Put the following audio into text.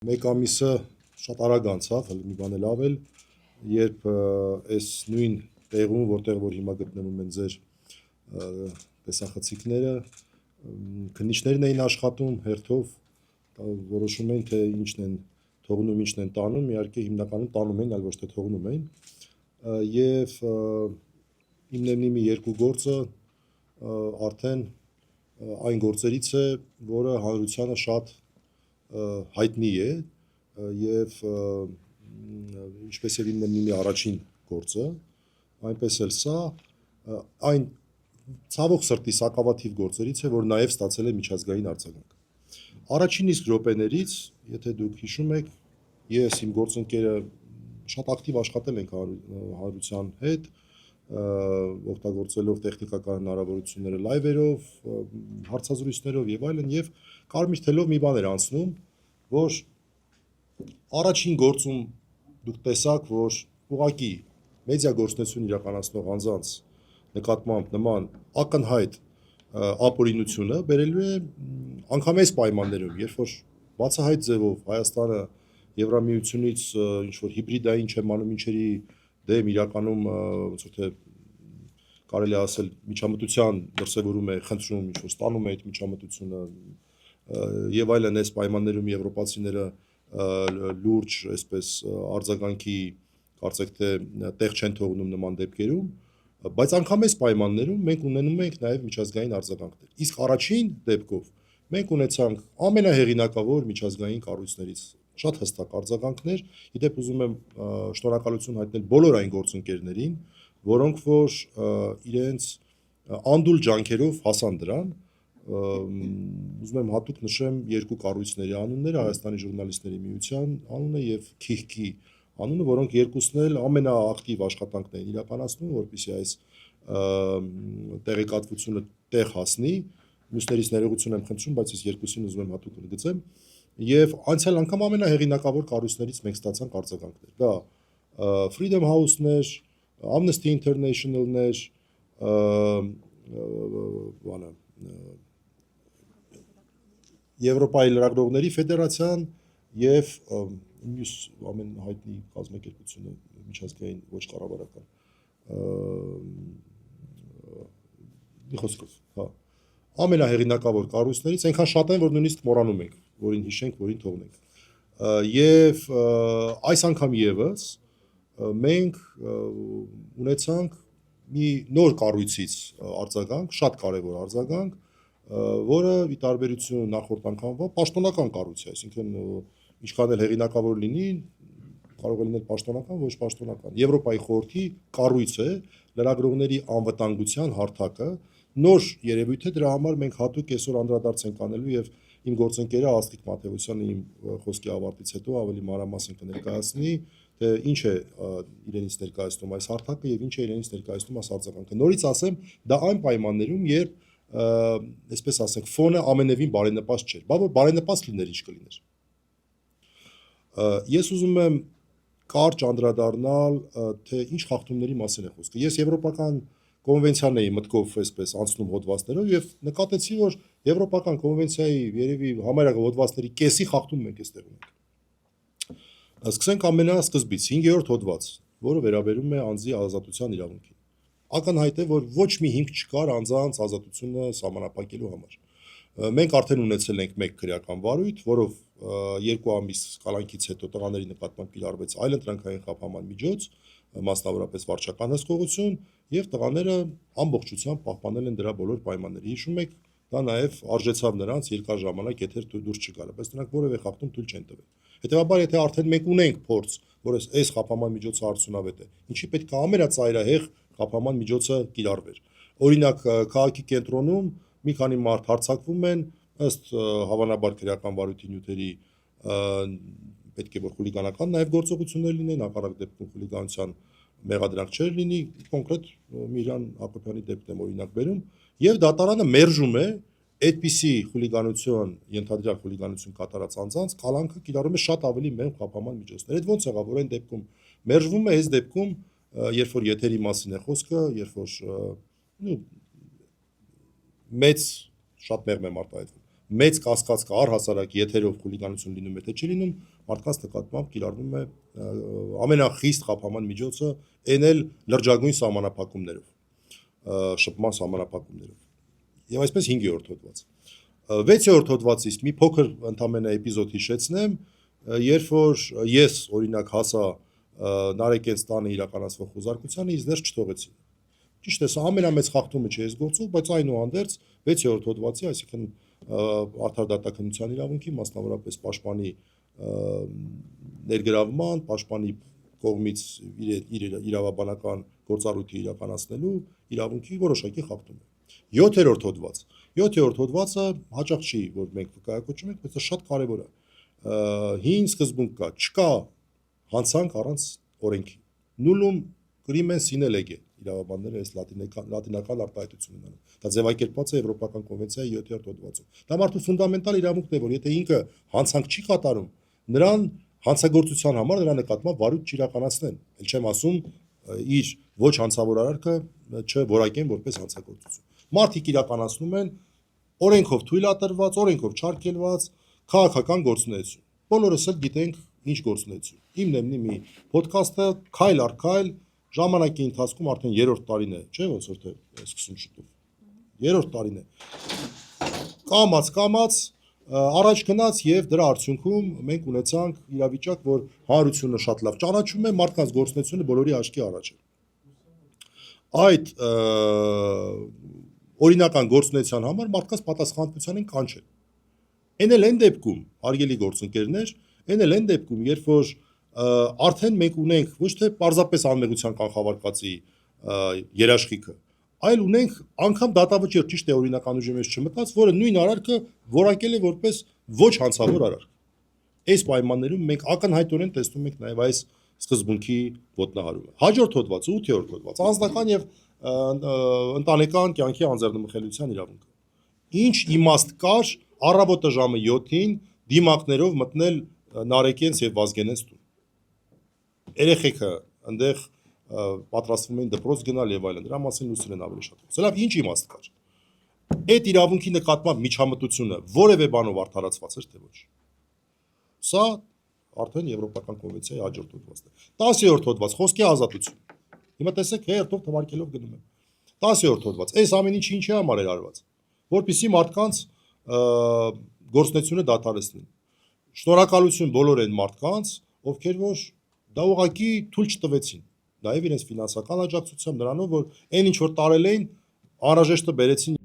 Մեկ ամիսը շատ արագ անցավ, մի բան էլ ավել, երբ այս նույն տեղում, որտեղ որ հիմա գտնվում են ձեր տեսախցիկները, քննիչներն էին աշխատում հերթով, որոշում էին, թե ինչն են թողնում, ինչն են տանում, իհարկե հիմնականում տանում էին, այլ ոչ թե թողնում էին, եւ հիմնեմնի մի երկու գործը արդեն այն գործերից է, որը հանրությանը շատ հայտնի է եւ ինչպես եւ ինձ առաջին գործը, այնպես էլ սա այն ցավոք սրտի սակավաթիվ գործերից է, որ նաեւ ստացել է միջազգային արձագանք։ Առաջին իսկ րոպեներից, եթե դուք հիշում եք, ես իմ գործընկերը շատ ակտիվ աշխատել ենք հանրության հետ, օգտագործելով տեխնիկական հնարավորությունները լայվերով, հարցազրույցներով եւ այլն, եւ կարմիր թելով մի բան էր անցնում, որ առաջին գործում դուք տեսաք, որ ուղղակի մեդիա գործունեություն իրականացնող անձանց նկատմամբ նման ակնհայտ ապօրինությունը բերելու է անգամ այս պայմաններում, երբ որ բացահայտ ձևով Հայաստանը Եվրամիությունից ինչ որ հիբրիդային չեմ ինչերի դեմ իրականում ոնց որ թե կարելի ասել միջամտության դրսևորում է, խնդրում, ինչ որ ստանում է այդ միջամտությունը եւ այլն այս պայմաններում եվրոպացիները լուրջ այսպես արձագանքի կարծեք թե տեղ չեն թողնում նման դեպքերում, բայց անգամ այս պայմաններում մենք ունենում ենք նաեւ միջազգային արձագանքներ։ Իսկ առաջին դեպքով մենք ունեցանք ամենահեղինակավոր միջազգային կառույցներից շատ հստակ արձագանքներ, իդեպ ուզում եմ շնորհակալություն հայտնել բոլոր այն գործընկերներին, որոնք որ իրենց անդուլ ջանքերով հասան դրան, ուզում եմ հատուկ նշեմ երկու կառույցների անունները, Հայաստանի ժուրնալիստների միության անունը եւ KIHK-ի անունը, որոնք երկուսն էլ ամենաակտիվ աշխատանքն են իրականացնում, որպեսզի այս տեղեկատվությունը տեղ հասնի, մյուսներից ներողություն եմ խնդրում, բայց ես երկուսին ուզում եմ հատուկ ընդգծեմ, եւ անցյալ անգամ ամենահեղինակավոր կառույցներից մենք ստացանք արձագանքներ։ Դա Freedom House-ներ, Amnesty International-ներ, բանը Եվրոպայի լրագրողների ֆեդերացիան եւ մյուս ամեն հայտնի կազմակերպությունը միջազգային ոչ կառավարական մի խոսքով, հա, ամենահեղինակավոր կառույցներից այնքան շատ են, որ նույնիսկ մոռանում ենք, որին հիշենք, որին թողնենք։ Եվ այս անգամ եւս մենք ունեցանք մի նոր կառույցից արձագանք, շատ կարևոր արձագանք, որը ի տարբերություն նախորդ անգամվա պաշտոնական կառույց է, այսինքն ինչքան էլ հեղինակավոր լինի, կարող է լինել պաշտոնական, ոչ պաշտոնական։ Եվրոպայի խորհրդի կառույց է, լրագրողների անվտանգության հարթակը, նոր երևույթ է, դրա համար մենք հատուկ այսօր անդրադարձ ենք անելու եւ իմ գործընկերը Աստղիկ Մաթեոսյանը իմ խոսքի ավարտից հետո ավելի մանրամասն կներկայացնի, թե ինչ է իրենից ներկայացնում այս հարթակը եւ ինչ է իրենից ներկայացնում այս արձագանքը։ Նորից ասեմ, դա այն պայմաններում, երբ այսպես ասենք, ֆոնը ամենևին բարենպաստ չէր, բա որ բարենպաստ լիներ, ինչ կլիներ։ Ես ուզում եմ կարճ անդրադառնալ, թե ինչ խախտումների մասին է խոսքը։ Ես եվրոպական կոնվենցիան էի մտքով այսպես անցնում հոդվածներով եւ նկատեցի, որ եվրոպական կոնվենցիայի երևի համարյա հոդվածների կեսի խախտում մենք այստեղ ունենք։ Սկսենք ամենասկզբից 5-րդ հոդված, որը վերաբերում է անձի ազատության իրավունքին։ Ակնհայտ է, որ ոչ մի հիմք չկար անձանց ազատությունը սահմանափակելու համար։ Մենք արդեն ունեցել ենք մեկ քրեական վարույթ, որով 2 ամիս կալանքից հետո տղաների նկատմամբ կիրառվեց այլընտրանքային խափանման միջոց, մասնավորապես վարչական հսկողություն, եւ տղաները ամբողջությամբ պահպանել են դրա բոլոր պայմանները։ Հիշում եք, դա նաեւ արժեցավ նրանց երկար ժամանակ եթեր դուրս չգալը, բայց նրանք որևէ խախտում թույլ չեն տվել։ Հետեւաբար, եթե արդեն մենք ունենք փորձ, որ այս խափանման միջոցը արդյունավետ է, ինչի պետք է ամենածայրահեղ խափանման միջոցը կիրառվեր։ Օրինակ, քաղաքի կենտրոնում մի քանի մարդ հարձակվում են, ըստ հավանաբար քրեական վարույթի նյութերի պետք է որ խուլիգանական նաեւ գործողություններ լինեն, հակառակ դեպքում խուլիգանության մեղադրանք չէր լինի, կոնկրետ Միրան Հակոբյանի դեպքն եմ օրինակ բերում, եւ դատարանը մերժում է այդպիսի խուլիգանություն, ենթադրյալ խուլիգանություն կատարած անձանց կալանքը կիրառում է շատ ավելի մեղմ խափանման միջոցներ։ Այդ ո՞նց եղավ, որ այն դեպքում մերժվում է, այս դեպքում, երբ որ եթերի մասին է խոսքը, երբ որ մեծ շատ մեղմ եմ արտահայտվում, մեծ կասկած կա առհասարակ եթերով խուլիգանություն լինում է թե չի լինում, մարդկանց նկատմամբ կիրառվում է ամենախիստ խափանման միջոցը այն էլ լրջագույն սահմանափակումներով, շփման սահմանափակումներով։ Եվ այսպես 5-րդ հոդված։ 6-րդ հոդվածից մի փոքր ընդամենը էպիզոդ հիշեցնեմ, երբ որ ես օրինակ հասա Նարեկենց տանը իրականացվող խոզարկությանը, ինձ ներս չթողեցին։ Ճիշտ է, սա ամենամեծ խախտումը չէ այս գործով, բայց այնուհանդերձ 6-րդ հոդվածի, այսինքն արդար դատաքննության իրավունքի, մասնավորապես պաշտպանի ներգրավման, պաշտպանի կողմից իր իրավաբանական գործառույթը իրականացնելու իրավունքի որոշակի խախտում է։ 7-րդ հոդված։ 7-րդ հոդվածը հաճախ չի, որ մենք վկայակոչում ենք, բայց շատ կարևոր է։ Հին սկզբունք կա, չկա հանցանք առանց օրենքի։ Nullum crimen sine lege իրավաբանները այս լատինական արտահայտությունն են անում։ Դա ձևակերպված է Եվրոպական կոնվենցիայի 7-րդ հոդվածում։ Դա մարդու ֆունդամենտալ իրավունքն է, որ եթե ինքը հանցանք չի կատարում, նրան հանցագործության համար նրա նկատմամբ վարույթ չիրականացնեն։ Էլ չեմ ասում իր ոչ հանցավոր արարքը չորակեն որպես հանցագործություն։ Մարդիկ իրականացնում են օրենքով թույլատրված, օրենքով չարգելված քաղաքական գործունեություն։ Բոլորս էլ գիտենք ինչ գործունեություն։ Իմն եմ մի ոդքասթը քայլ առ քայլ ժամանակի ընթացքում արդեն 3-րդ տարին է, չէ՞ ոնց որ թե սկսում շուտով։ 3-րդ տարին է։ Կամած առաջ գնաց եւ դրա արդյունքում մենք ունեցանք իրավիճակ, որ հանրությունը շատ լավ ճանաչում է, մարդկանց գործունեությունը բոլորի աչքի առաջ է։ Այդ օրինական գործունեության համար մարդկանց պատասխանատվության են կանչել։ Այն էլ այն դեպքում, հարգելի գործընկերներ, այն էլ այն դեպքում, երբ որ արդեն մենք ունենք ոչ թե պարզապես անմեղության կանխավարկածի երաշխիքը, այլ ունենք անգամ դատավճիռ, ճիշտ է, օրինական ուժի մեջ չմտած, որը նույն արարքը որակել է որպես ոչ հանցավոր արարք։ Այս պայմաններում մենք ակնհայտորեն տեսնում ենք նաև այս սկզբունքի ոտնահարումը։ Հաջորդ հոդվածը, 8-րդ հոդված, անձնական եւ ընտանեկան կյանքի անձեռնմխելիության իրավունքը։ Ինչ իմաստ կար առավոտը ժամը 7-ին դիմակներով մտնել Նարեկենց եւ Վազգենենց տուն։ Երեխեքը այնտեղ պատրաստվում էին դպրոց գնալ եւ այլն։ Դրա մասին լույսեր են ավելի շատ խոսել։ Լավ, ինչ իմաստ կար։ Այդ իրավունքի նկատմամբ միջամտությունը որևէ բանով արդարացված էր թե ոչ։ Սա արդեն Եվրոպական կոնվենցիայի հաջորդ հոդվածն է։ 10-րդ հոդված, խոսքի ազատություն։ Հիմա տեսեք, հերթով թվարկելով գնում եմ։ 10-րդ հոդված, այս ամեն ինչը ինչի համար էր արված, որպեսզի մարդկանց գործունեությունը դադարեցնեն։ Շնորհակալություն բոլոր այն մարդկանց, ովքեր որ դա ուղղակի թույլ չտվեցին, նաև իրենց ֆինանսական աջակցությամբ նրանով, որ այն ինչ որ տարել էին, անհրաժեշտը բերեցին